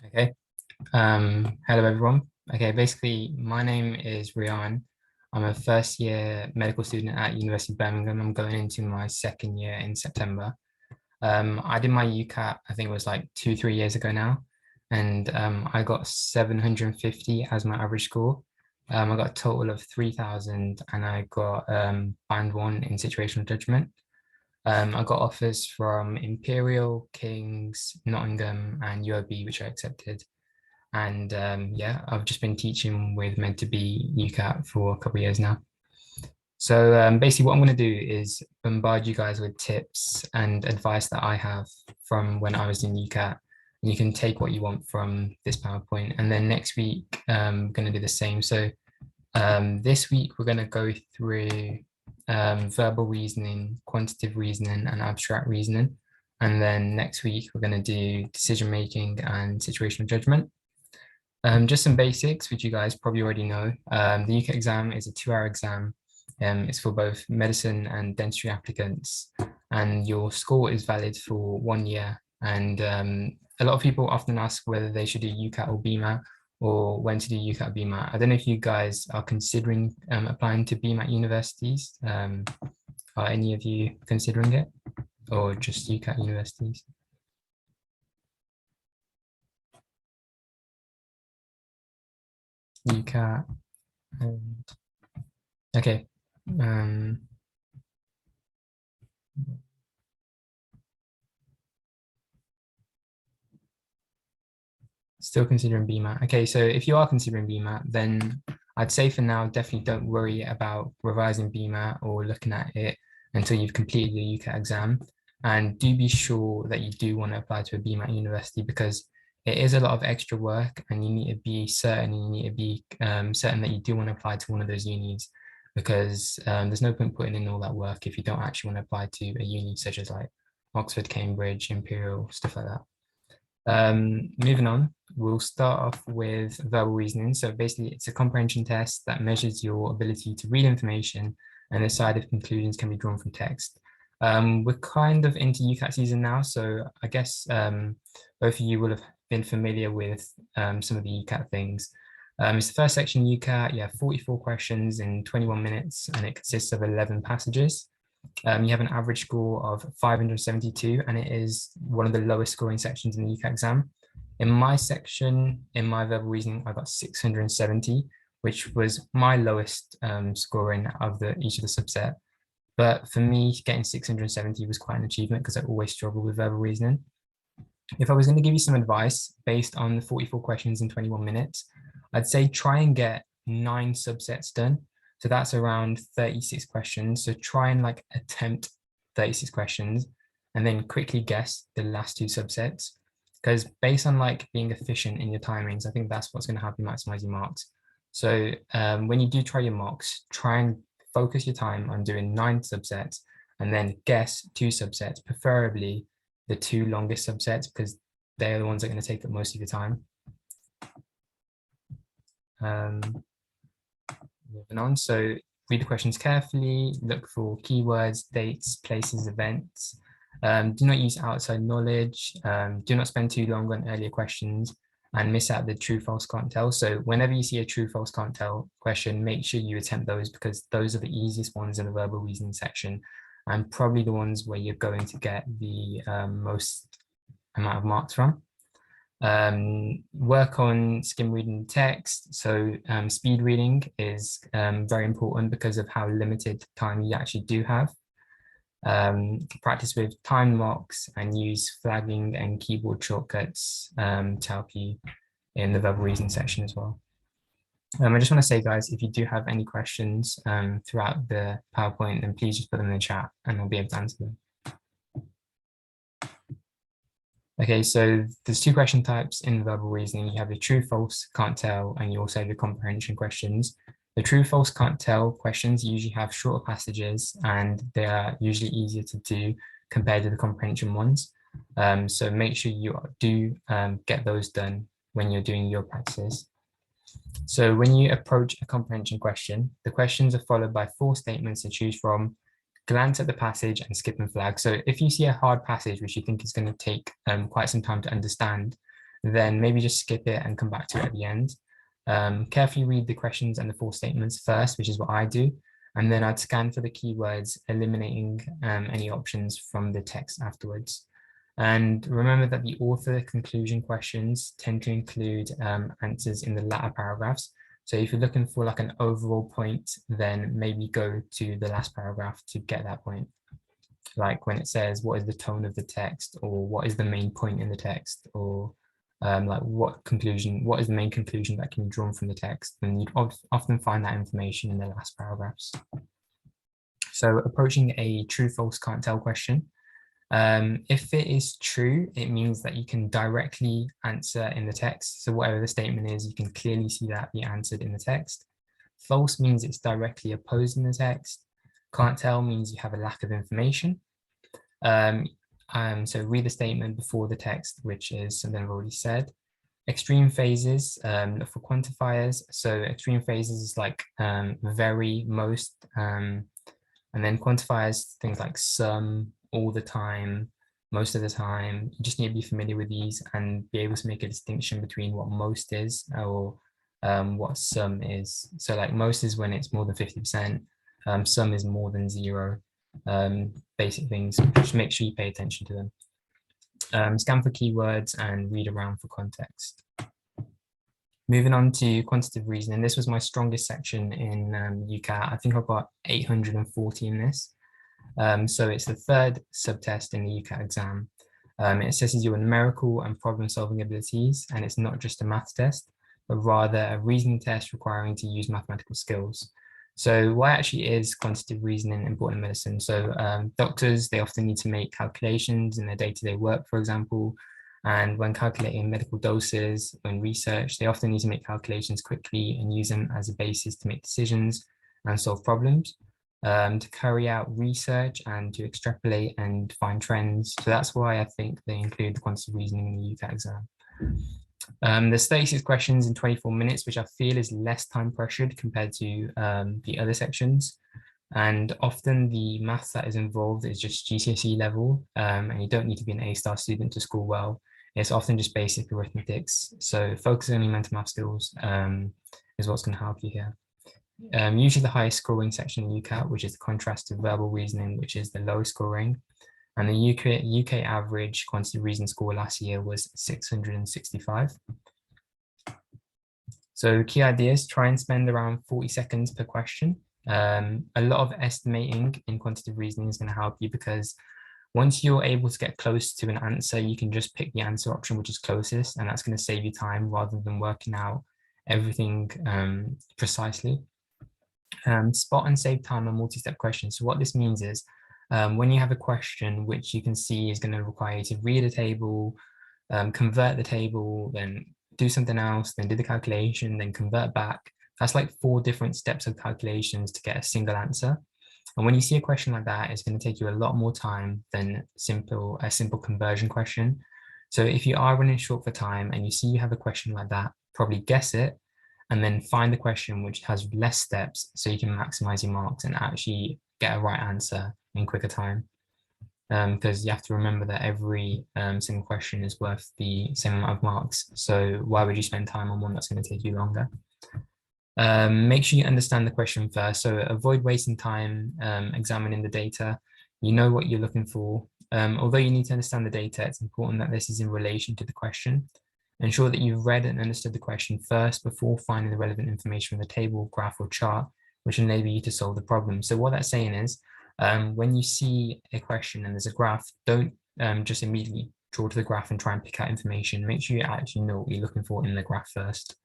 Okay. Hello everyone. Okay, basically my name is Rian. I'm a first year medical student at University of Birmingham. I'm going into my second year in September. I did my UCAT, I think it was like 3 years ago now, and I got 750 as my average score. I got a total of 3,000 and I got band one in situational judgment. I got offers from Imperial, King's, Nottingham, and UOB, which I accepted. And yeah, I've just been teaching with Meant to Be UCAT for a couple of years now. So basically what I'm going to do is bombard you guys with tips and advice that I have from when I was in UCAT. And you can take what you want from this PowerPoint. And then next week, I'm going to do the same. So this week, we're going to go through verbal reasoning, quantitative reasoning, and abstract reasoning. And then next week, we're going to do decision making and situational judgment. Just some basics, which you guys probably already know. The UCAT exam is a 2-hour exam. It's for both medicine and dentistry applicants, and your score is valid for 1 year. And a lot of people often ask whether they should do UCAT or BMAT, or when to do UCAT or BMAT. I don't know if you guys are considering applying to BMAT universities. Are any of you considering it, or just UCAT universities? UCAT and okay. Still considering BMAT. Okay, so if you are considering BMAT, then I'd say for now, definitely don't worry about revising BMAT or looking at it until you've completed your UCAT exam. And do be sure that you do want to apply to a BMAT university, because it is a lot of extra work and you need to be certain, you need to be certain that you do want to apply to one of those unis, because there's no point putting in all that work if you don't actually want to apply to a uni such as like Oxford, Cambridge, Imperial, stuff like that. Moving on, we'll start off with verbal reasoning. So basically, it's a comprehension test that measures your ability to read information and decide if conclusions can be drawn from text. We're kind of into UCAT season now, so I guess both of you will have been familiar with some of the UCAT things. It's the first section UCAT. You have 44 questions in 21 minutes, and it consists of 11 passages. You have an average score of 572, and it is one of the lowest scoring sections in the UCAT exam. In my section, in my verbal reasoning, I got 670, which was my lowest scoring of each of the subset. But for me, getting 670 was quite an achievement because I always struggle with verbal reasoning. If I was going to give you some advice based on the 44 questions in 21 minutes, I'd say try and get 9 subsets done. So that's around 36 questions. So try and like attempt 36 questions and then quickly guess the last 2 subsets. Because based on like being efficient in your timings, I think that's what's going to help you maximize your marks. So when you do try your mocks, try and focus your time on doing 9 subsets and then guess 2 subsets, preferably the 2 longest subsets, because they're the ones that are going to take up most of your time. Moving on, so read the questions carefully, look for keywords, dates, places, events. Do not use outside knowledge. Do not spend too long on earlier questions and miss out the true, false, can't tell. So whenever you see a true, false, can't tell question, make sure you attempt those, because those are the easiest ones in the verbal reasoning section and probably the ones where you're going to get the most amount of marks from. Work on skim reading text. So speed reading is very important because of how limited time you actually do have. Practice with time mocks and use flagging and keyboard shortcuts to help you in the verbal reasoning section as well. I just want to say, guys, if you do have any questions throughout the PowerPoint, then please just put them in the chat and I'll be able to answer them. Okay, so there's 2 question types in verbal reasoning. You have your true, false, can't tell, and you also have your comprehension questions. The true, false, can't tell questions usually have shorter passages and they are usually easier to do compared to the comprehension ones. So make sure you do get those done when you're doing your practices. So when you approach a comprehension question, the questions are followed by 4 statements to choose from. Glance at the passage and skip and flag. So if you see a hard passage which you think is going to take quite some time to understand, then maybe just skip it and come back to it at the end. Carefully read the questions and the full statements first, which is what I do. And then I'd scan for the keywords, eliminating any options from the text afterwards. And remember that the author conclusion questions tend to include answers in the latter paragraphs. So if you're looking for like an overall point, then maybe go to the last paragraph to get that point. Like when it says, what is the tone of the text, or what is the main point in the text, or like what is the main conclusion that can be drawn from the text, then you'd often find that information in the last paragraphs. So approaching a true, false, can't tell question. If it is true, it means that you can directly answer in the text. So whatever the statement is, you can clearly see that be answered in the text. False means it's directly opposed in the text. Can't tell means you have a lack of information. So read the statement before the text, which is something I've already said. Extreme phases, look for quantifiers. So extreme phases is like very, most, and then quantifiers, things like some, all the time, most of the time. You just need to be familiar with these and be able to make a distinction between what most is or what some is. So like most is when it's more than 50%, some is more than 0. Basic things, just make sure you pay attention to them. Scan for keywords and read around for context. Moving on to quantitative reasoning, this was my strongest section in UCAT. I think I got 840 in this. So it's the third subtest in the UCAT exam. It assesses your numerical and problem-solving abilities, and it's not just a math test, but rather a reasoning test requiring to use mathematical skills. So why actually is quantitative reasoning important in medicine? So doctors, they often need to make calculations in their day-to-day work, for example, and when calculating medical doses, when research, they often need to make calculations quickly and use them as a basis to make decisions and solve problems. To carry out research and to extrapolate and find trends. So that's why I think they include the quantitative reasoning in the UCAT exam. There's 36 questions in 24 minutes, which I feel is less time pressured compared to the other sections. And often the maths that is involved is just GCSE level, and you don't need to be an A-star student to score well. It's often just basic arithmetics. So focusing on your mental math skills is what's going to help you here. Usually the highest scoring section in UCAT, which is the contrast to verbal reasoning, which is the lowest scoring. And the UK average quantitative reasoning score last year was 665. So key ideas, try and spend around 40 seconds per question. A lot of estimating in quantitative reasoning is going to help you, because once you're able to get close to an answer, you can just pick the answer option which is closest, and that's going to save you time rather than working out everything precisely. Spot and save time on multi-step questions. So what this means is when you have a question which you can see is going to require you to read a table, convert the table, then do something else, then do the calculation, then convert back. That's like 4 different steps of calculations to get a single answer. And when you see a question like that, it's going to take you a lot more time than a simple conversion question. So if you are running short for time and you see you have a question like that, probably guess it, and then find the question which has less steps so you can maximize your marks and actually get a right answer in quicker time. Because you have to remember that every single question is worth the same amount of marks. So why would you spend time on one that's going to take you longer? Make sure you understand the question first. So avoid wasting time examining the data. You know what you're looking for. Although you need to understand the data, it's important that this is in relation to the question. Ensure that you've read and understood the question first before finding the relevant information from the table, graph, or chart, which will enable you to solve the problem. So what that's saying is, when you see a question and there's a graph, don't just immediately draw to the graph and try and pick out information. Make sure you actually know what you're looking for in the graph first.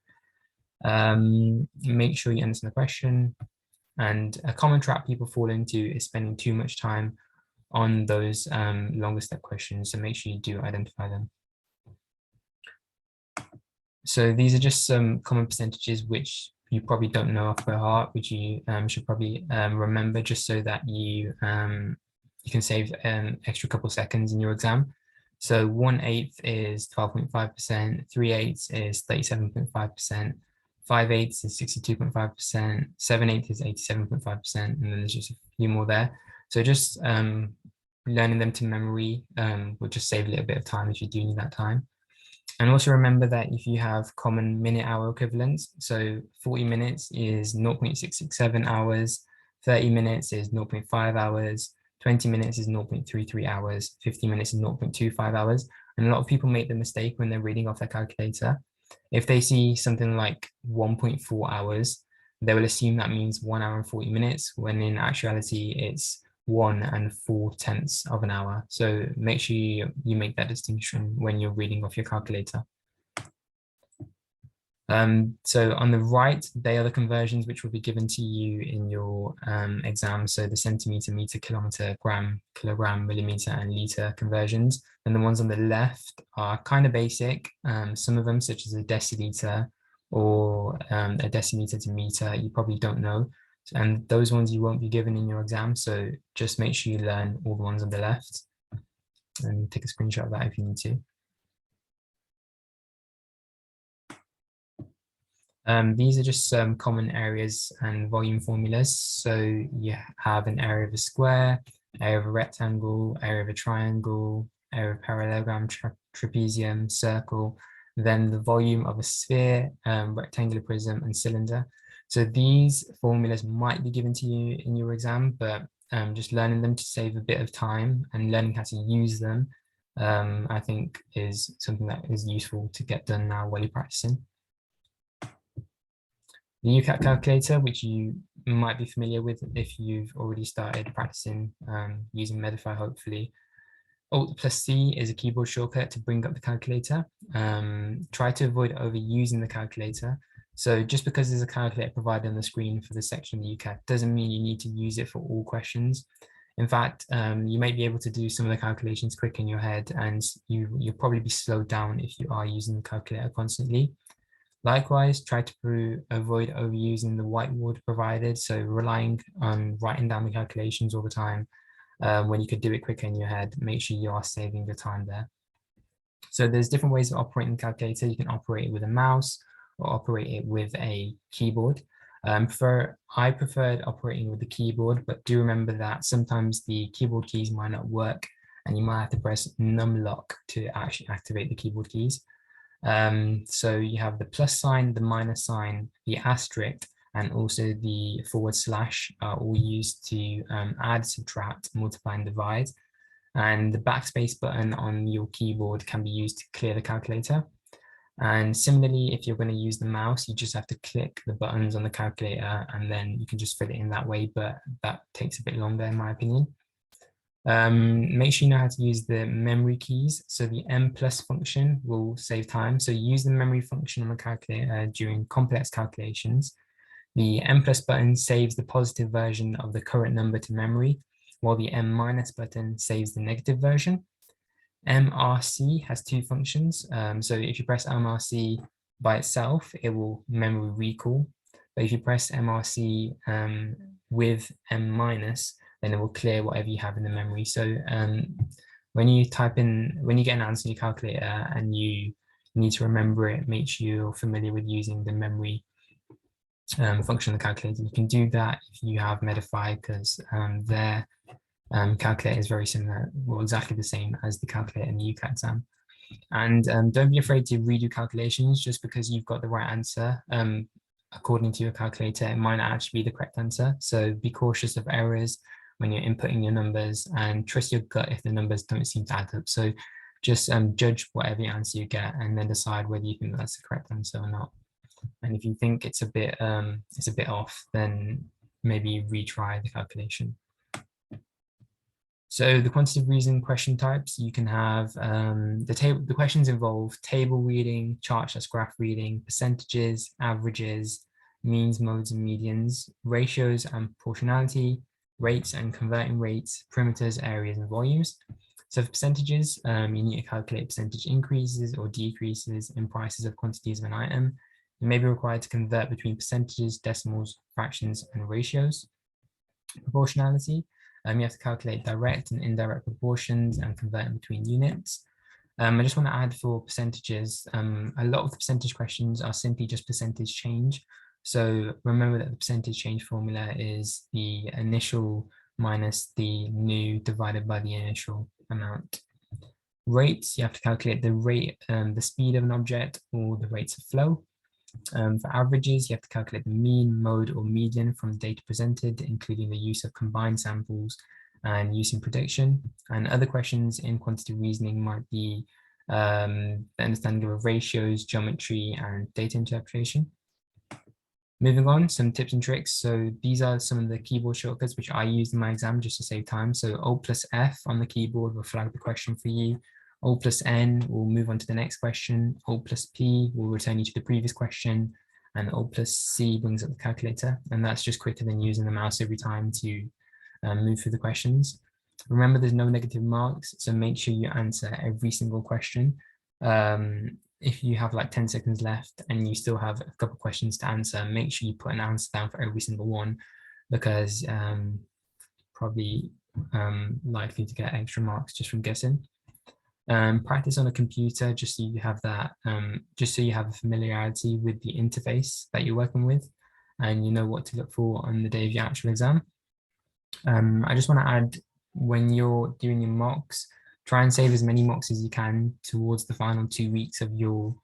Make sure you understand the question. And a common trap people fall into is spending too much time on those longer step questions. So make sure you do identify them. So these are just some common percentages which you probably don't know off by heart, which you should probably remember, just so that you can save an extra couple seconds in your exam. So 1/8 is 12.5%, 3/8 is 37.5%, 5/8 is 62.5%, 7/8 is 87.5%, and then there's just a few more there. So just learning them to memory will just save a little bit of time if you do need that time. And also remember that if you have common minute-hour equivalents, so 40 minutes is 0.667 hours, 30 minutes is 0.5 hours, 20 minutes is 0.33 hours, 50 minutes is 0.25 hours. And a lot of people make the mistake when they're reading off their calculator. If they see something like 1.4 hours, they will assume that means 1 hour and 40 minutes, when in actuality it's 1 and 4/10 of an hour. So make sure you make that distinction when you're reading off your calculator. So on the right, they are the conversions which will be given to you in your exam. So the centimeter, meter, kilometer, gram, kilogram, millimeter, and liter conversions. And the ones on the left are kind of basic. Some of them, such as a deciliter or a decimeter to meter, you probably don't know. And those ones you won't be given in your exam. So just make sure you learn all the ones on the left and take a screenshot of that if you need to. These are just some common areas and volume formulas. So you have an area of a square, area of a rectangle, area of a triangle, area of a parallelogram, trapezium, circle, then the volume of a sphere, rectangular prism, and cylinder. So these formulas might be given to you in your exam, but just learning them to save a bit of time and learning how to use them, I think is something that is useful to get done now while you're practicing. The UCAT calculator, which you might be familiar with if you've already started practicing using Medify, hopefully. Alt+C is a keyboard shortcut to bring up the calculator. Try to avoid overusing the calculator. So just because there's a calculator provided on the screen for the section of the UCAT doesn't mean you need to use it for all questions. In fact, you might be able to do some of the calculations quick in your head, and you'll probably be slowed down if you are using the calculator constantly. Likewise, try to avoid overusing the whiteboard provided, so relying on writing down the calculations all the time when you could do it quicker in your head. Make sure you are saving the time there. So there's different ways of operating the calculator. You can operate it with a mouse or operate it with a keyboard. I preferred operating with the keyboard, but do remember that sometimes the keyboard keys might not work and you might have to press num lock to actually activate the keyboard keys. So you have the plus sign, the minus sign, the asterisk, and also the / are all used to add, subtract, multiply, and divide. And the backspace button on your keyboard can be used to clear the calculator. And similarly, if you're going to use the mouse, you just have to click the buttons on the calculator and then you can just fill it in that way, but that takes a bit longer in my opinion. Make sure you know how to use the memory keys. So the M+ function will save time. So use the memory function on the calculator during complex calculations. The M+ button saves the positive version of the current number to memory, while the M- button saves the negative version. MRC has two functions. So if you press MRC by itself, it will memory recall. But if you press MRC with M-, then it will clear whatever you have in the memory. So when you get an answer in your calculator and you need to remember it, make sure you're familiar with using the memory function of the calculator. You can do that if you have Medify, because their calculator is very similar, well, exactly the same as the calculator in the UCAT exam. And don't be afraid to redo calculations just because you've got the right answer. According to your calculator, it might not actually be the correct answer. So be cautious of errors when you're inputting your numbers and trust your gut if the numbers don't seem to add up. So just judge whatever answer you get and then decide whether you think that's the correct answer or not. And if you think it's a bit off, then maybe retry the calculation. So the quantitative reasoning question types, you can have the questions involve table reading, chart/graph reading, percentages, averages, means, modes, and medians, ratios and proportionality, rates and converting rates, perimeters, areas, and volumes. So for percentages, you need to calculate percentage increases or decreases in prices of quantities of an item. You may be required to convert between percentages, decimals, fractions, and ratios. Proportionality, you have to calculate direct and indirect proportions and convert them between units. I just want to add for percentages, a lot of the percentage questions are simply just percentage change. So remember that the percentage change formula is the initial minus the new divided by the initial amount. Rates, you have to calculate the rate, the speed of an object or the rates of flow. For averages, you have to calculate the mean, mode, or median from data presented, including the use of combined samples and using prediction. And other questions in quantitative reasoning might be the understanding of ratios, geometry, and data interpretation. Moving on, some tips and tricks. So these are some of the keyboard shortcuts which I used in my exam just to save time. So Alt+F on the keyboard will flag the question for you. Alt+N will move on to the next question. Alt+P will return you to the previous question. And Alt+C brings up the calculator. And that's just quicker than using the mouse every time to move through the questions. Remember, there's no negative marks, so make sure you answer every single question. If you have like 10 seconds left and you still have a couple questions to answer, make sure you put an answer down for every single one, because probably likely to get extra marks just from guessing. Practice on a computer just so you have that, just so you have a familiarity with the interface that you're working with and you know what to look for on the day of your actual exam. I just want to add, when you're doing your mocks, try and save as many mocks as you can towards the final 2 weeks of your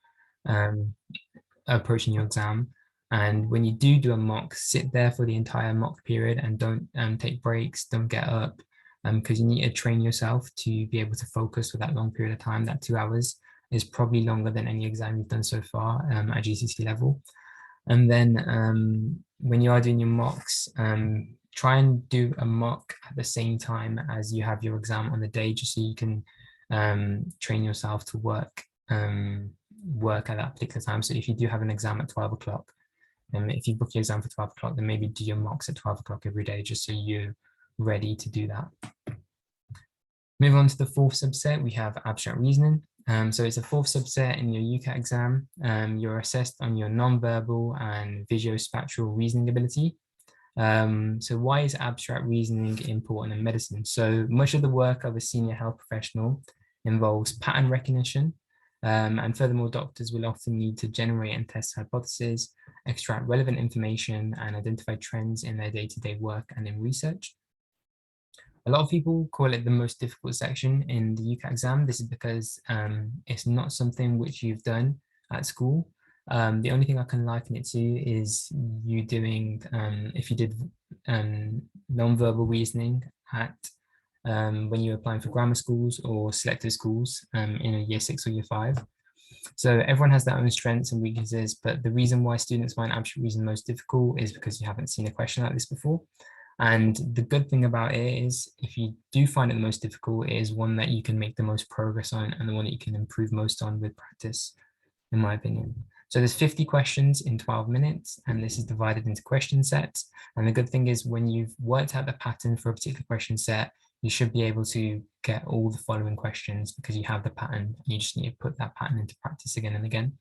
approaching your exam. And when you do a mock, sit there for the entire mock period and don't take breaks, don't get up, because you need to train yourself to be able to focus for that long period of time. That 2 hours is probably longer than any exam you've done so far at GCSE level. And then when you are doing your mocks, try and do a mock at the same time as you have your exam on the day, just so you can train yourself to work at that particular time. So if you do have an exam at 12 o'clock, if you book your exam for 12 o'clock, then maybe do your mocks at 12 o'clock every day, just so you're ready to do that. Moving on to the fourth subset, we have abstract reasoning. So it's a fourth subset in your UCAT exam. You're assessed on your non-verbal and visuospatial reasoning ability. So why is abstract reasoning important in medicine? So much of the work of a senior health professional involves pattern recognition. And furthermore, doctors will often need to generate and test hypotheses, extract relevant information, and identify trends in their day-to-day work and in research. A lot of people call it the most difficult section in the UCAT exam. This is because it's not something which you've done at school. The only thing I can liken it to is you doing, if you did non-verbal reasoning at when you were applying for grammar schools or selective schools in a year 6 or year 5. So everyone has their own strengths and weaknesses, but the reason why students find abstract reasoning most difficult is because you haven't seen a question like this before. And the good thing about it is, if you do find it the most difficult, it is one that you can make the most progress on and the one that you can improve most on with practice, in my opinion. So there's 50 questions in 12 minutes, and this is divided into question sets. And the good thing is, when you've worked out the pattern for a particular question set, you should be able to get all the following questions because you have the pattern. You just need to put that pattern into practice again and again.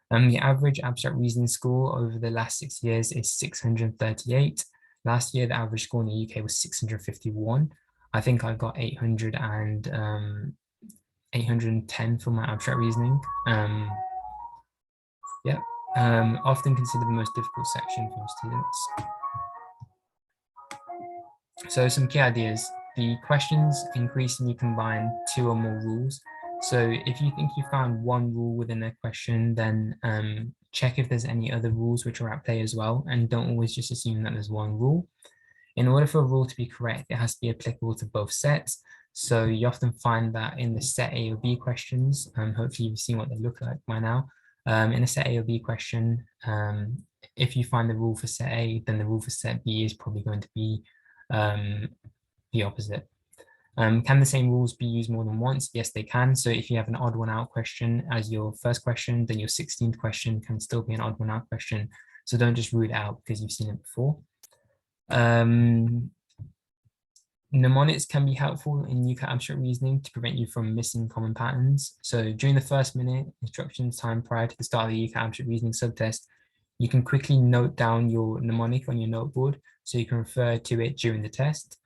The average abstract reasoning score over the last 6 years is 638. Last year, the average score in the UK was 651. I think I got 810 for my abstract reasoning. Often considered the most difficult section for students. So some key ideas. The questions increasingly combine 2 or more rules. So if you think you found one rule within a question, then check if there's any other rules which are at play as well, and don't always just assume that there's one rule. In order for a rule to be correct, it has to be applicable to both sets. So you often find that in the set A or B questions, hopefully you've seen what they look like by now. In a set A or B question, if you find the rule for set A, then the rule for set B is probably going to be the opposite. Can the same rules be used more than once? Yes, they can. So if you have an odd one out question as your first question, then your 16th question can still be an odd one out question. So don't just rule it out because you've seen it before. Mnemonics can be helpful in UCAT abstract reasoning to prevent you from missing common patterns. So during the first minute instructions time prior to the start of the UCAT abstract reasoning subtest, you can quickly note down your mnemonic on your noteboard so you can refer to it during the test.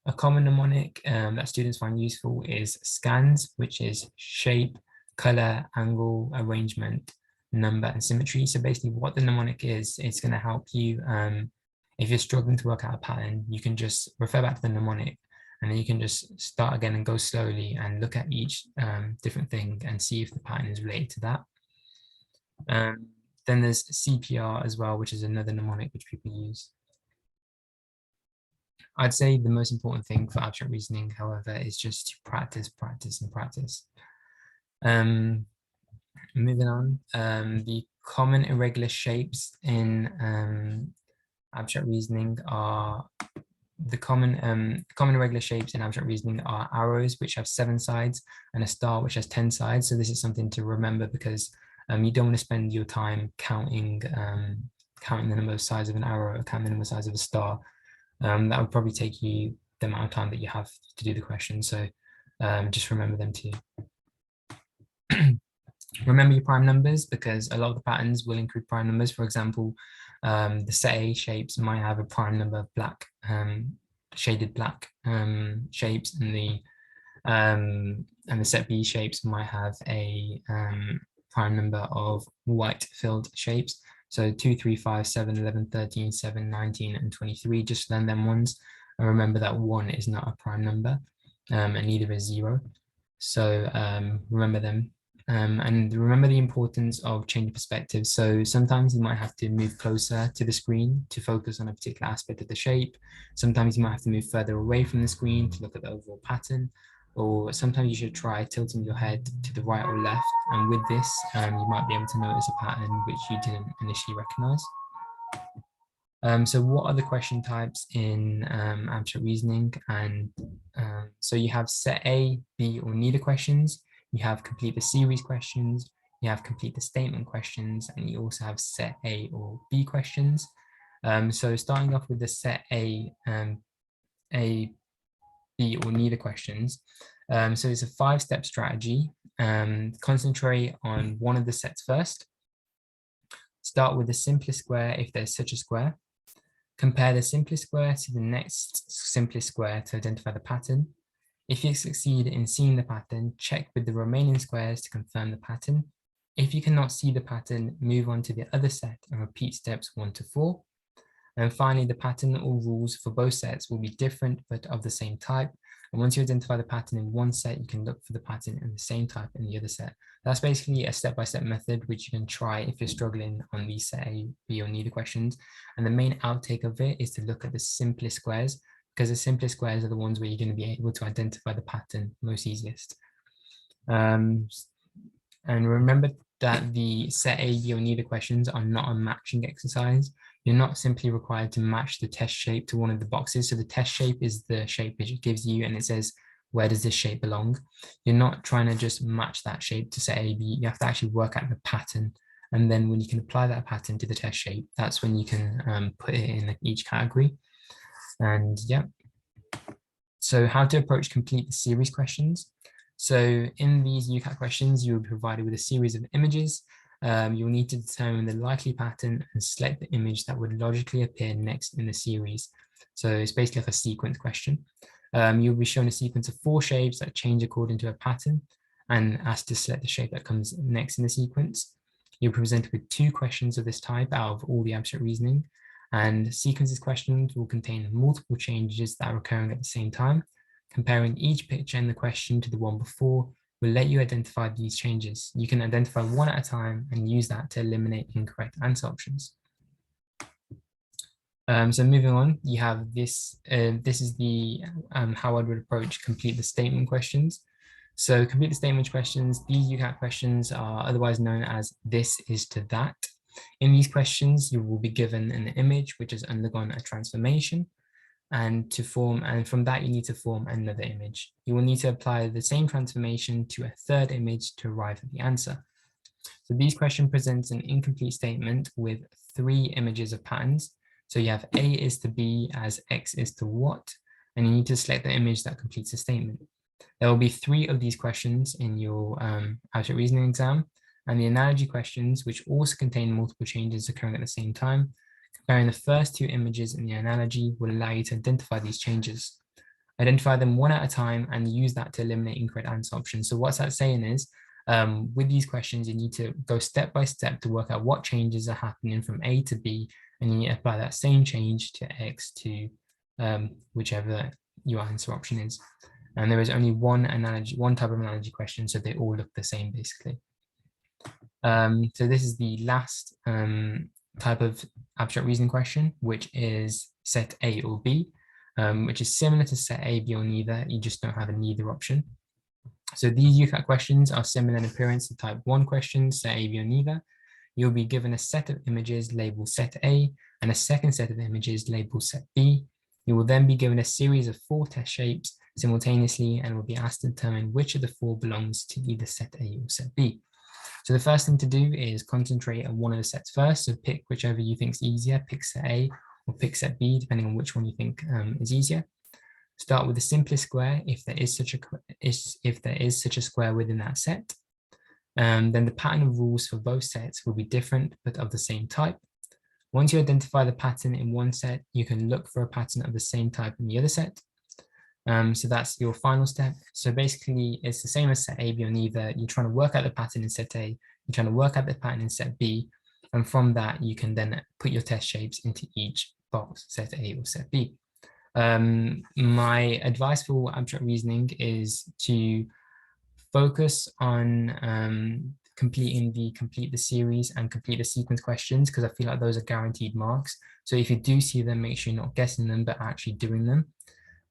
A common mnemonic that students find useful is SCANS, which is shape, color, angle, arrangement, number, and symmetry. So basically what the mnemonic is, it's going to help you if you're struggling to work out a pattern, you can just refer back to the mnemonic And then you can just start again and go slowly and look at each different thing and see if the pattern is related to that. Then there's CPR as well, which is another mnemonic which people use. I'd say the most important thing for abstract reasoning, however, is just to practice, practice, and practice. Moving on, the common irregular shapes in abstract reasoning are common irregular shapes in abstract reasoning are arrows, which have 7 sides, and a star, which has 10 sides. So this is something to remember because you don't want to spend your time counting the number of sides of an arrow or counting the number of sides of a star. That would probably take you the amount of time that you have to do the question. So just remember them too. Remember your prime numbers, because a lot of the patterns will include prime numbers. For example, the set A shapes might have a prime number of black, shaded black shapes, and the set B shapes might have a prime number of white filled shapes. So 2, 3, 5, 7, 11, 13, 7, 19, and 23, just learn them ones. And remember that 1 is not a prime number, and neither is 0. So remember them. And remember the importance of changing perspective. So sometimes you might have to move closer to the screen to focus on a particular aspect of the shape. Sometimes you might have to move further away from the screen to look at the overall pattern. Or sometimes you should try tilting your head to the right or left. And with this, you might be able to notice a pattern which you didn't initially recognize. So what are the question types in abstract reasoning? And so you have set A, B, or neither questions. You have complete the series questions. You have complete the statement questions, and you also have set A or B questions. So starting off with the set A, B, or neither questions. So it's a 5-step strategy. Concentrate on one of the sets first. Start with the simplest square if there's such a square. Compare the simplest square to the next simplest square to identify the pattern. If you succeed in seeing the pattern, check with the remaining squares to confirm the pattern. If you cannot see the pattern, move on to the other set and repeat steps 1 to 4. And finally, the pattern or rules for both sets will be different but of the same type. And once you identify the pattern in one set, you can look for the pattern in the same type in the other set. That's basically a step-by-step method which you can try if you're struggling on these set A, B, or neither questions. And the main outtake of it is to look at the simplest squares, because the simplest squares are the ones where you're going to be able to identify the pattern most easiest. And remember that the set A, B, or neither questions are not a matching exercise. You're not simply required to match the test shape to one of the boxes. So the test shape is the shape which it gives you, and it says, where does this shape belong? You're not trying to just match that shape to set A, B. You have to actually work out the pattern. And then when you can apply that pattern to the test shape, that's when you can put it in each category. And yeah. So how to approach complete the series questions. So in these UCAT questions, you will be provided with a series of images. You'll need to determine the likely pattern and select the image that would logically appear next in the series. So it's basically like a sequence question. You'll be shown a sequence of 4 shapes that change according to a pattern and asked to select the shape that comes next in the sequence. You're presented with 2 questions of this type out of all the abstract reasoning. And sequences questions will contain multiple changes that are occurring at the same time. Comparing each picture in the question to the one before will let you identify these changes. You can identify one at a time and use that to eliminate incorrect answer options. So moving on, you have this. This is the how I would approach complete the statement questions. So complete the statement questions. These UCAT questions are otherwise known as this is to that. In these questions, you will be given an image which has undergone a transformation, and from that you need to form another image. You will need to apply the same transformation to a third image to arrive at the answer. So these questions present an incomplete statement with 3 images of patterns. So you have A is to B as X is to what, and you need to select the image that completes the statement. There will be 3 of these questions in your abstract reasoning exam, and the analogy questions, which also contain multiple changes occurring at the same time. Comparing the first 2 images in the analogy will allow you to identify these changes. Identify them one at a time and use that to eliminate incorrect answer options. So what's that saying is, with these questions, you need to go step by step to work out what changes are happening from A to B, and you need to apply that same change to X to whichever your answer option is. And there is only one type of analogy question, so they all look the same basically. So this is the last type of abstract reasoning question, which is set A or B, which is similar to set A, B, or neither. You just don't have a neither option. So these UCAT questions are similar in appearance to type 1 questions, set A, B, or neither. You'll be given a set of images labeled set A and a second set of images labeled set B. You will then be given a series of 4 test shapes simultaneously and will be asked to determine which of the 4 belongs to either set A or set B. So the first thing to do is concentrate on one of the sets first. So pick whichever you think is easier, pick set A or pick set B, depending on which one you think is easier. Start with the simplest square if there is such a square within that set. Then the pattern of rules for both sets will be different but of the same type. Once you identify the pattern in one set, you can look for a pattern of the same type in the other set. So that's your final step. So basically, it's the same as set A, B, or neither. You're trying to work out the pattern in set A, you're trying to work out the pattern in set B, and from that, you can then put your test shapes into each box, set A or set B. My advice for abstract reasoning is to focus on complete the series and complete the sequence questions, because I feel like those are guaranteed marks. So if you do see them, make sure you're not guessing them, but actually doing them.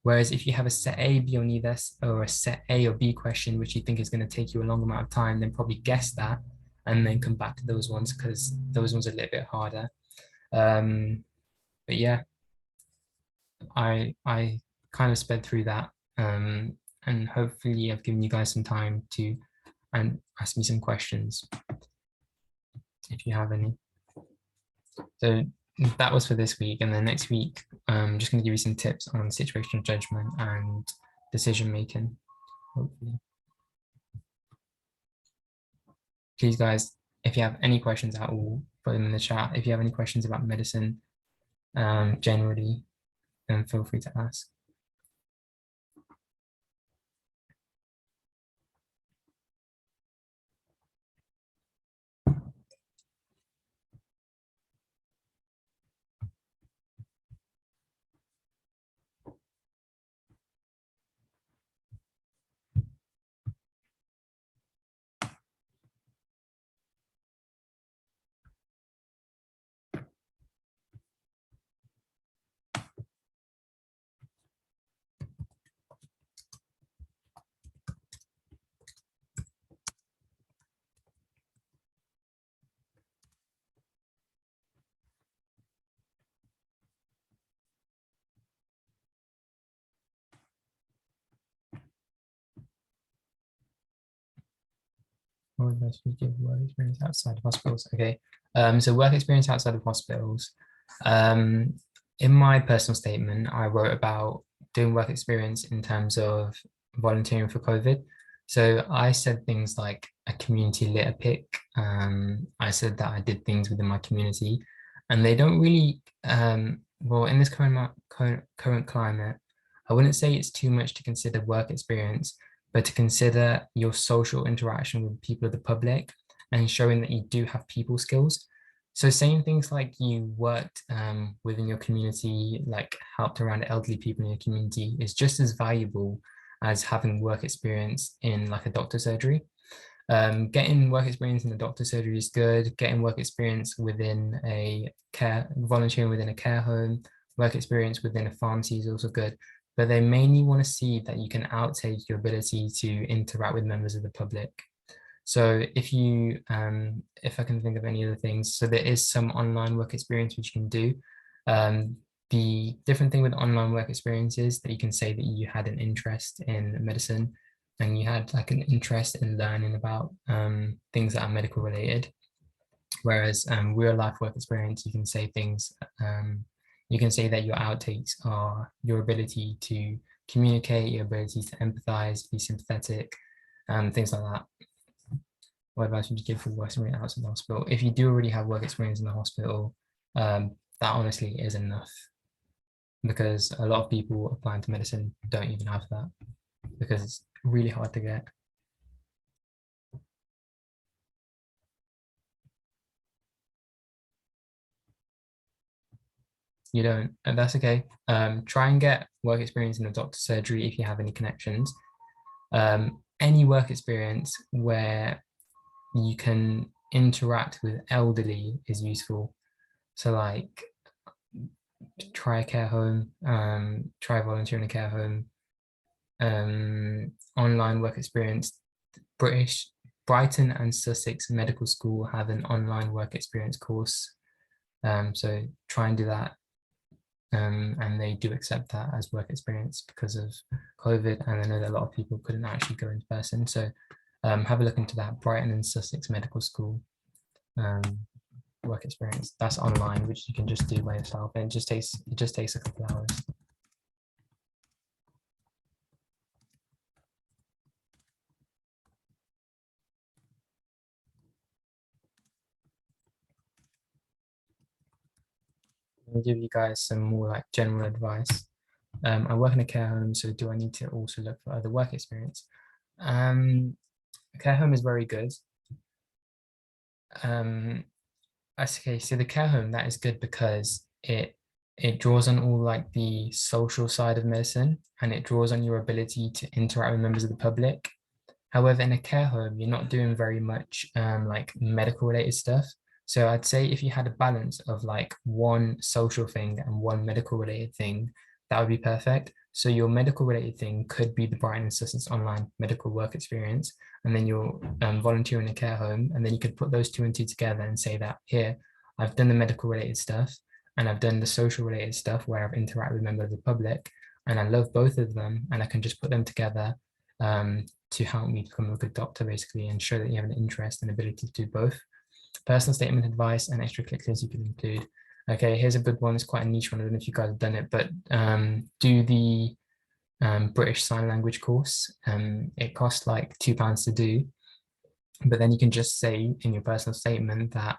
Whereas if you have a set A, B, or neither, or a set A or B question, which you think is going to take you a long amount of time, then probably guess that and then come back to those ones, because those ones are a little bit harder. But yeah, I kind of sped through that, and hopefully I've given you guys some time to ask me some questions if you have any. So that was for this week, and then next week I'm just going to give you some tips on situational judgment and decision making, hopefully. Please guys, if you have any questions at all, put them in the chat. If you have any questions about medicine generally, then feel free to ask. Or unless we give work experience outside of hospitals. Okay, so work experience outside of hospitals. In my personal statement, I wrote about doing work experience in terms of volunteering for COVID. So I said things like a community litter pick. I said that I did things within my community, and they don't really, well, in this current climate, I wouldn't say it's too much to consider work experience, but to consider your social interaction with people of the public and showing that you do have people skills. So saying things like you worked within your community, like helped around elderly people in your community, is just as valuable as having work experience in like a doctor surgery. Getting work experience in the doctor surgery is good. Getting work experience within volunteering within a care home, work experience within a pharmacy is also good. But they mainly want to see that you can outtake your ability to interact with members of the public. So if I can think of any other things, so there is some online work experience which you can do. The different thing with online work experience is that you can say that you had an interest in medicine and you had like an interest in learning about things that are medical related. Whereas real life work experience, you can say things, you can say that your outtakes are your ability to communicate, your ability to empathize, be sympathetic, things like that. What advice would you give for work experience outside the hospital? If you do already have work experience in the hospital, that honestly is enough, because a lot of people applying to medicine don't even have that because it's really hard to get. You don't, and that's okay. Try and get work experience in a doctor's surgery if you have any connections. Any work experience where you can interact with elderly is useful. So like try a care home, try volunteering in a care home, online work experience. British Brighton and Sussex Medical School have an online work experience course. So try and do that. And they do accept that as work experience because of COVID. And I know that a lot of people couldn't actually go in person. So have a look into that. Brighton and Sussex Medical School work experience. That's online, which you can just do by yourself. And it just takes a couple hours. I'll give you guys some more like general advice. I work in a care home, so do I need to also look for other work experience? A care home is very good. Okay, so the care home, that is good because it draws on all like the social side of medicine, and it draws on your ability to interact with members of the public. However, in a care home, you're not doing very much like medical related stuff. So I'd say if you had a balance of like one social thing and one medical related thing, that would be perfect. So your medical related thing could be the Brighton and Sussex online medical work experience, and then you're volunteering in a care home, and then you could put those two and two together and say that here, I've done the medical related stuff, and I've done the social related stuff where I've interacted with members of the public, and I love both of them, and I can just put them together to help me become a good doctor, basically, and show that you have an interest and ability to do both. Personal statement advice and extracurriculars you can include. Okay, here's a good one. It's quite a niche one. I don't know if you guys have done it, but do the British Sign Language course. It costs like £2 to do, but then you can just say in your personal statement that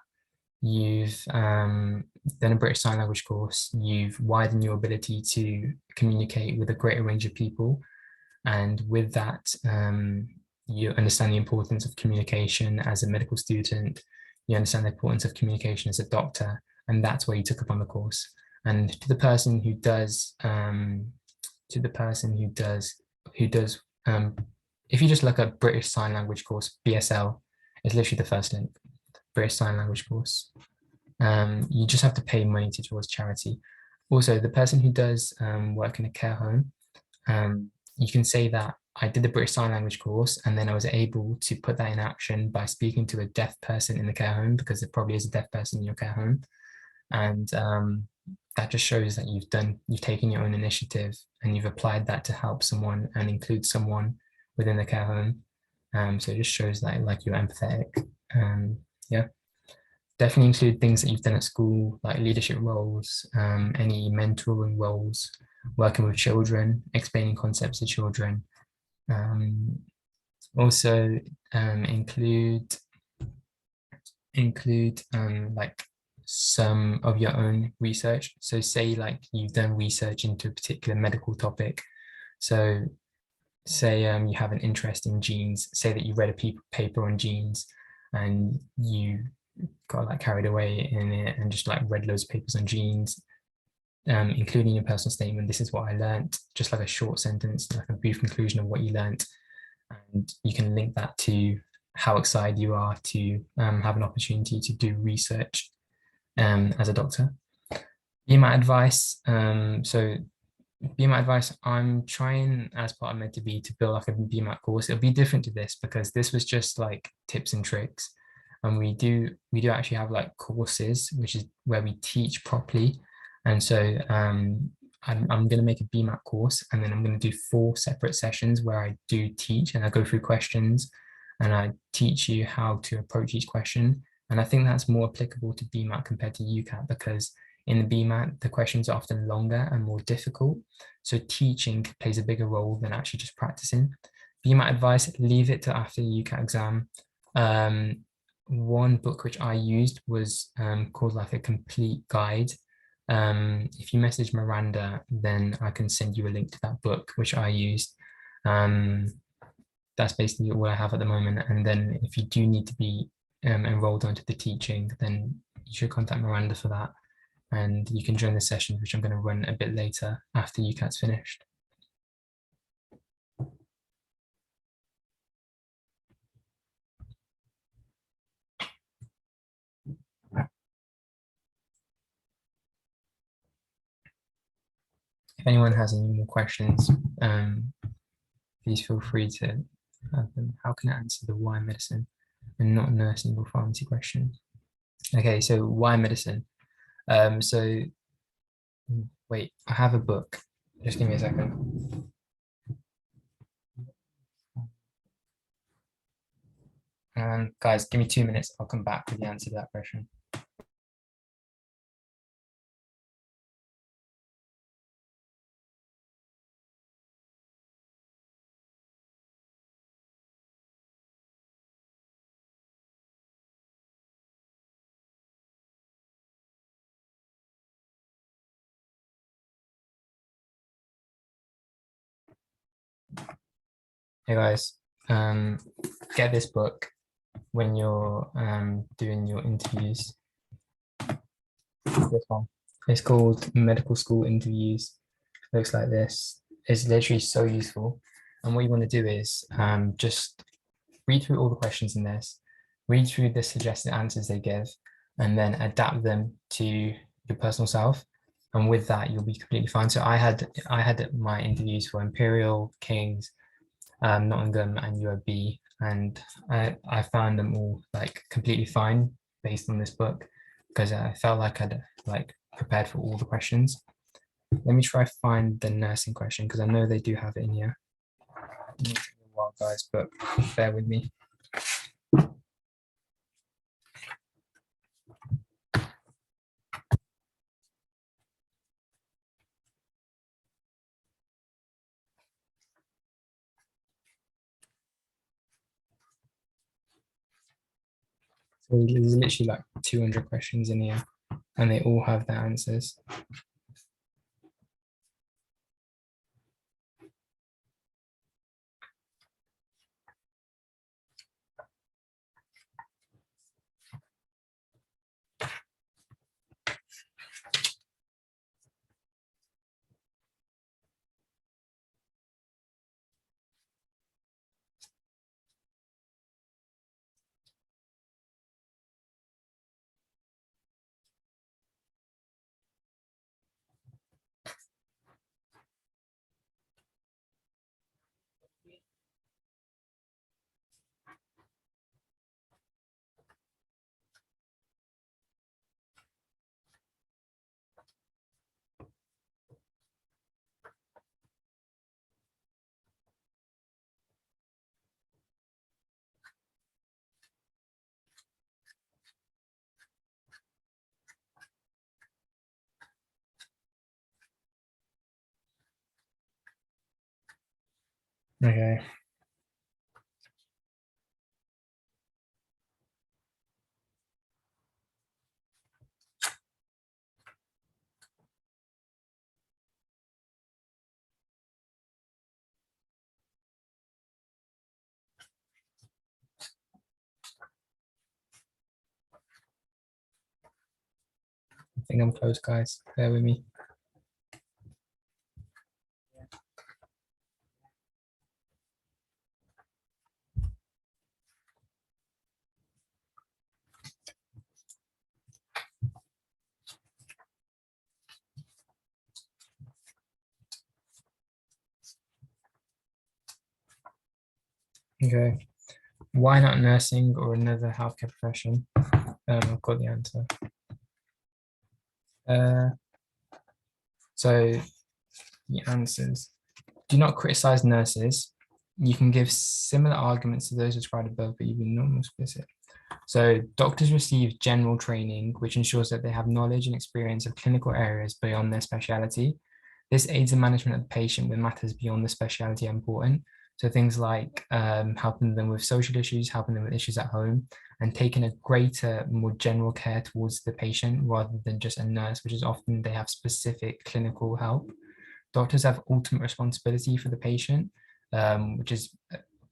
you've done a British Sign Language course, you've widened your ability to communicate with a greater range of people, and with that, you understand the importance of communication as a medical student, you understand the importance of communication as a doctor, and that's why you took up on the course. And to the person who does, if you just look at British Sign Language course, BSL, it's literally the first link, British Sign Language course. You just have to pay money towards charity. Also, the person who does work in a care home, you can say that I did the British Sign Language course, and then I was able to put that in action by speaking to a deaf person in the care home, because there probably is a deaf person in your care home. And that just shows that you've taken your own initiative and you've applied that to help someone and include someone within the care home. So it just shows that like you're empathetic. Yeah, definitely include things that you've done at school, like leadership roles, any mentoring roles, working with children, explaining concepts to children. Also include like some of your own research. So say like you've done research into a particular medical topic. So say you have an interest in genes, say that you read a paper on genes and you got like carried away in it and just like read loads of papers on genes, including your personal statement, this is what I learned, just like a short sentence, like a brief conclusion of what you learned. And you can link that to how excited you are to have an opportunity to do research as a doctor. BMAT advice. So BMAT advice, I'm trying as part of Med2B to build like a BMAT course. It'll be different to this because this was just like tips and tricks. And we do actually have like courses, which is where we teach properly. And so I'm going to make a BMAT course, and then I'm going to do 4 separate sessions where I do teach and I go through questions and I teach you how to approach each question. And I think that's more applicable to BMAT compared to UCAT, because in the BMAT, the questions are often longer and more difficult. So teaching plays a bigger role than actually just practicing. BMAT advice, leave it to after the UCAT exam. One book which I used was called like a complete guide. If you message Miranda, then I can send you a link to that book, which I used. That's basically all I have at the moment. And then if you do need to be enrolled onto the teaching, then you should contact Miranda for that. and you can join the session, which I'm going to run a bit later after UCAT's finished. If anyone has any more questions, please feel free to have them. How can I answer the why medicine and not nursing or pharmacy question? Okay, so why medicine? So wait, I have a book. Just give me a second. Guys, give me 2 minutes. I'll come back with the answer to that question. Hey guys, get this book when you're doing your interviews. This one. It's called Medical School Interviews. Looks like this. It's literally so useful. And what you want to do is just read through all the questions in this, read through the suggested answers they give, and then adapt them to your personal self. And with that, you'll be completely fine. So I had my interviews for Imperial, King's, Nottingham, and UAB, and I found them all like completely fine based on this book because I felt like I'd like prepared for all the questions. Let me try find the nursing question because I know they do have it in here. It might take a while, guys, but bear with me. So there's literally like 200 questions in here, and they all have their answers. Okay. I think I'm close, guys. Bear with me. Okay. Why not nursing or another healthcare profession? I've got the answer. So the answers. Do not criticize nurses. You can give similar arguments to those described above, but you will not more explicit. So doctors receive general training, which ensures that they have knowledge and experience of clinical areas beyond their specialty. This aids the management of the patient with matters beyond the specialty are important. So things like helping them with social issues, helping them with issues at home, and taking a greater, more general care towards the patient rather than just a nurse, which is often they have specific clinical help. Doctors have ultimate responsibility for the patient, which is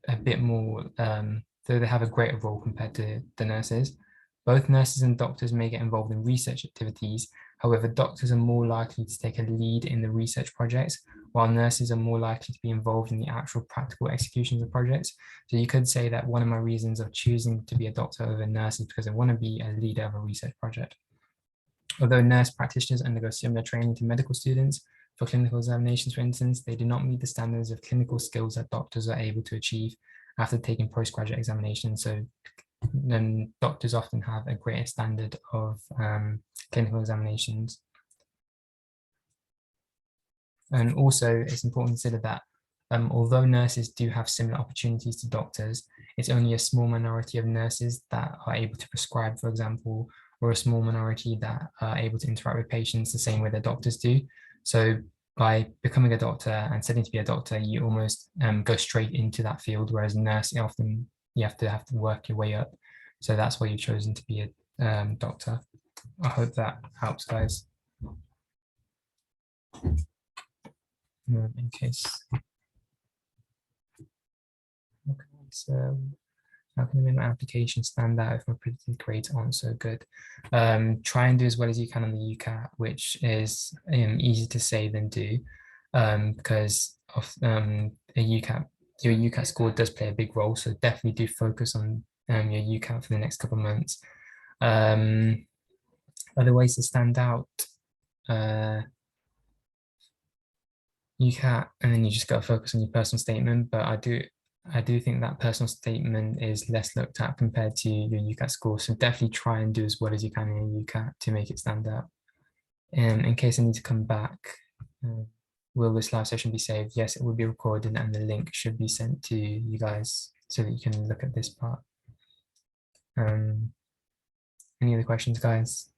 a bit more, so they have a greater role compared to the nurses. Both nurses and doctors may get involved in research activities, However, doctors are more likely to take a lead in the research projects, while nurses are more likely to be involved in the actual practical executions of projects. So you could say that one of my reasons of choosing to be a doctor over a nurse is because I want to be a leader of a research project. Although nurse practitioners undergo similar training to medical students, for clinical examinations, for instance, they do not meet the standards of clinical skills that doctors are able to achieve after taking postgraduate examinations. So then doctors often have a greater standard of clinical examinations. And also, it's important to consider that although nurses do have similar opportunities to doctors, it's only a small minority of nurses that are able to prescribe, for example, or a small minority that are able to interact with patients the same way that doctors do. So by becoming a doctor and studying to be a doctor, you almost go straight into that field, whereas nurse, often you have to work your way up. So that's why you've chosen to be a doctor. I hope that helps, guys. In case. Okay, so how can I make my application stand out if my predicted grades aren't so good? Try and do as well as you can on the UCAT, which is easier to say than do, because of a UCAT, your UCAT score does play a big role. So definitely do focus on your UCAT for the next couple of months. Other ways to stand out, UCAT, and then you just got to focus on your personal statement. But I do think that personal statement is less looked at compared to your UCAT score. So definitely try and do as well as you can in your UCAT to make it stand out. And in case I need to come back, will this live session be saved? Yes, it will be recorded and the link should be sent to you guys so that you can look at this part. Any other questions, guys?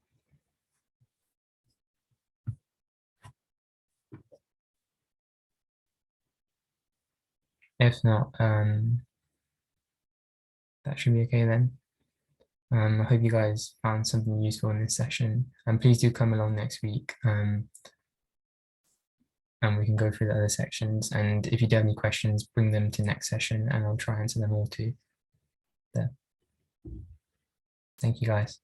If not, that should be okay then. I hope you guys found something useful in this session, and please do come along next week, and we can go through the other sections. And if you do have any questions, bring them to next session and I'll try and answer them all too. There. Thank you, guys.